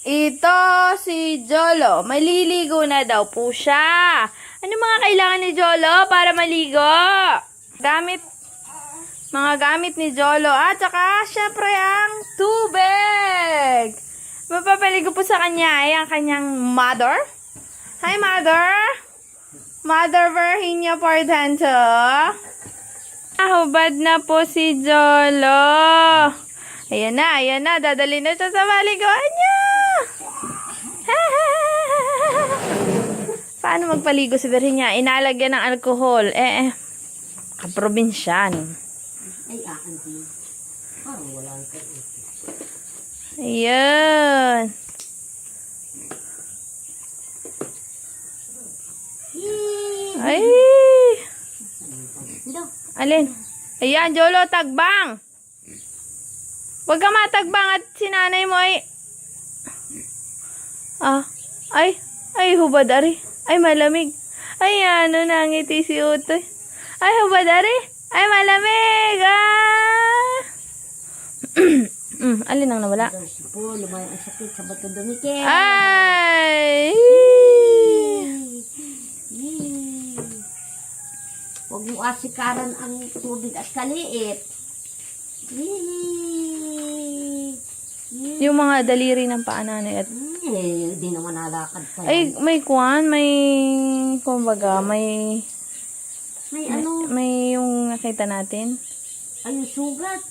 Ito si Jolo. Maliligo na daw po siya. Ano mga kailangan ni Jolo para maligo? Mga gamit ni Jolo. At saka, syempre, ang tubig. Mapapaligo po sa kanya ay ang kanyang mother. Hi, mother. Mother Virginia Portanto. Hubad na po si Jolo. Ayan na. Dadali na siya sa maliguan niya. Paano magpaligo si Virginia? Inalagyan ng alcohol. Kaprobinsyan. Ay, din. Parang wala kayo. Ayan. Ay. Alin? Ayan, Jolo, tagbang. Huwag ka matagbang at sinanay mo ay... Ay, hubad ari. Ay, malamig. Ay, ano, nangiti si Utoy. Ay, hubad ari. Ay, malamig. Alin ang nawala? Po, lumayan ang sakit sa bato dumike. Ay! Huwag mo asikaran ang tubig at kaliit. Yung mga daliri ng paananay at... Hindi naman nalakad pa. Ay, may kuwan, kumbaga, may ano? May yung nakita natin. Ay, yung sugat.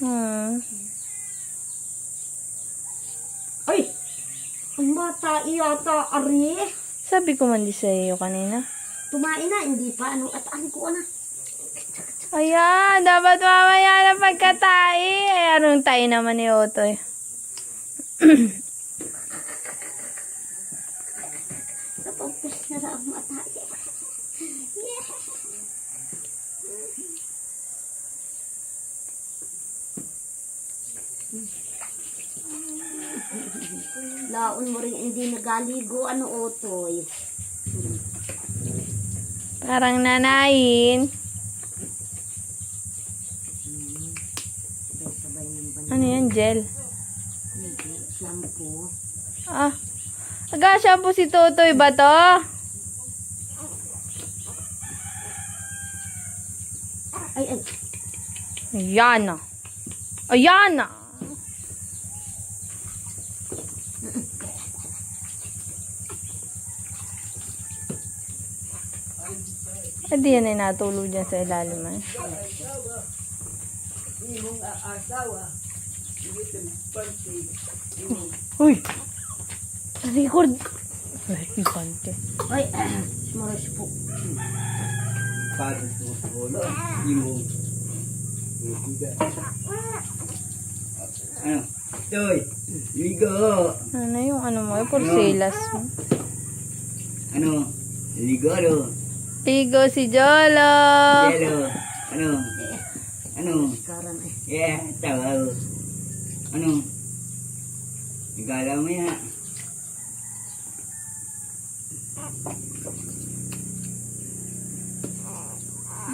Ay! Ang bata iyata, ari. Sabi ko man di sa iyo kanina. Tumain na, hindi pa. At ko na. Ayan, dapat mamaya na pagkatai. Ay, anong tayo naman ni Otoy? Napampus na lang ang mata. Laon mo rin hindi nagaligo. Ano, Otoy? Parang nanayin. Ano yan, gel? Shampoo. Shampoo si Totoy ba to? Ay. Ayan na. Ayan na. Hindi yan ay natulog dyan sa ilalim ay. Uy! Record! Ay, pante. Ay, maras po. Paano ito? Wala. Yung... Ano? Toy! Ligo! Ano yung ano mo? Yung porcelas mo. Ano? Ligo ano? Ligo si Jolo! Hello! Ano? Ano? Karan ay. Yeah, tawa. Ano? Igala mo yan.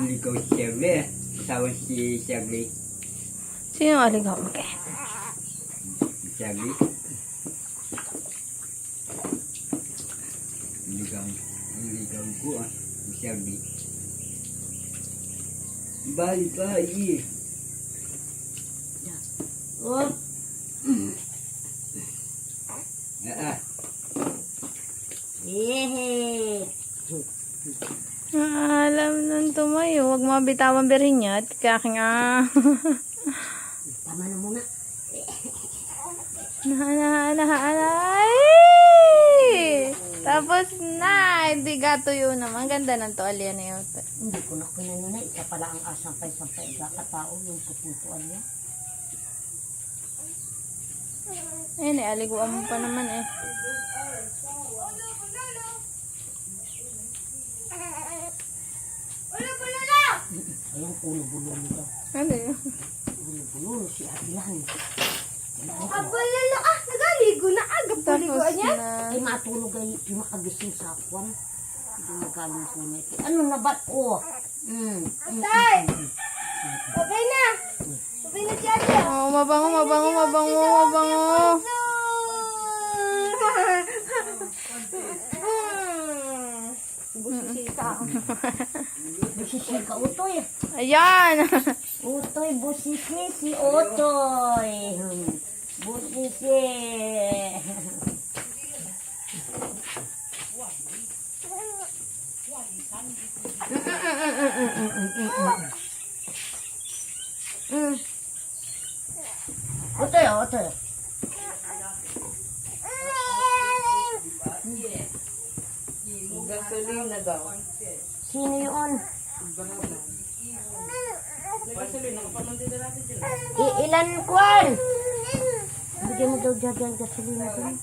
Ligaw si Sherry. Asawa si Sherry. Sino ang aligaw? Okay. Sherry. Ligaw ko si Sherry. Bye. Oh. Yehe. Alam nun tumayo. Huwag mabitawan Virginia at kaking Tama na muna. Ay! Tapos na. Hindi gatuyo naman. Ganda ng tuwalya na yun. Hindi ko na kinanunay. Isa pala ang asampay-sampay kakatao yung puputuan niya. Ayun aliguan mo pa naman eh. Ayan, ulo-bulo nito. Ano yun? Ulo-bulo si Abilan. Abalala, nagaligo na agad paliguan niya. Ay, matulog ay makagising sa akwan. Hindi magaling po nito. Ano na ba? Tay! Okay na! Okay na siya siya! Oh, mabango. So, Busisi ka, Utoy. Ayan. Utoy, busisi si Utoy. Busisi. Utoy, Utoy. Gasolina daw. Sino yun? Ilan kwan? Bigyan mo daw dyan gasolina dun.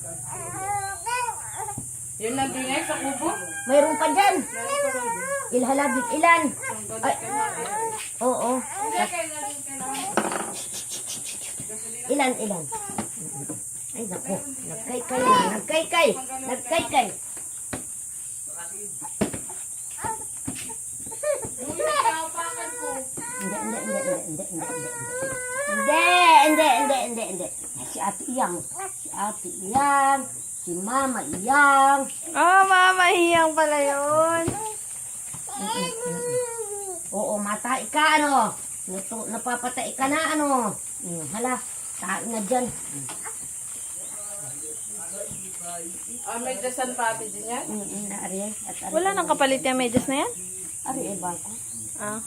Yun lang din sa kubo. Mayroon pa dyan. Ilhalabit, ilan? Ay, oo. Ilan? Ay, naku. Nagkaykay na. Nagkaykay. Hindi. Si Ate Iyang. Si Mama Iyang. Oh, mamahiyang pala yun. Oo, matay ka, ano? Napapatay ka na, ano? Hala, tayo na dyan. May dasan pa ate din yan? Ari, at ari. Wala nang kapalit yung medyas na yan? Ari, bako. Ah.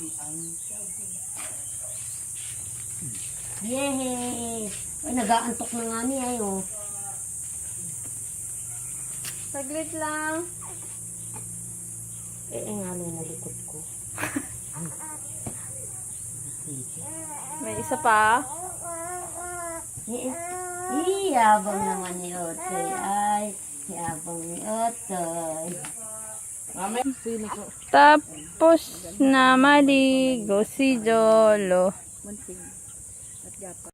Yehey! Ay, nag-aantok na nga niya, oh. Saglit lang. Nga na nalikot ko. May isa pa. Yabang naman ni Otoy. Ay, yabang ni Otoy. Tapos na maligo si Jolo.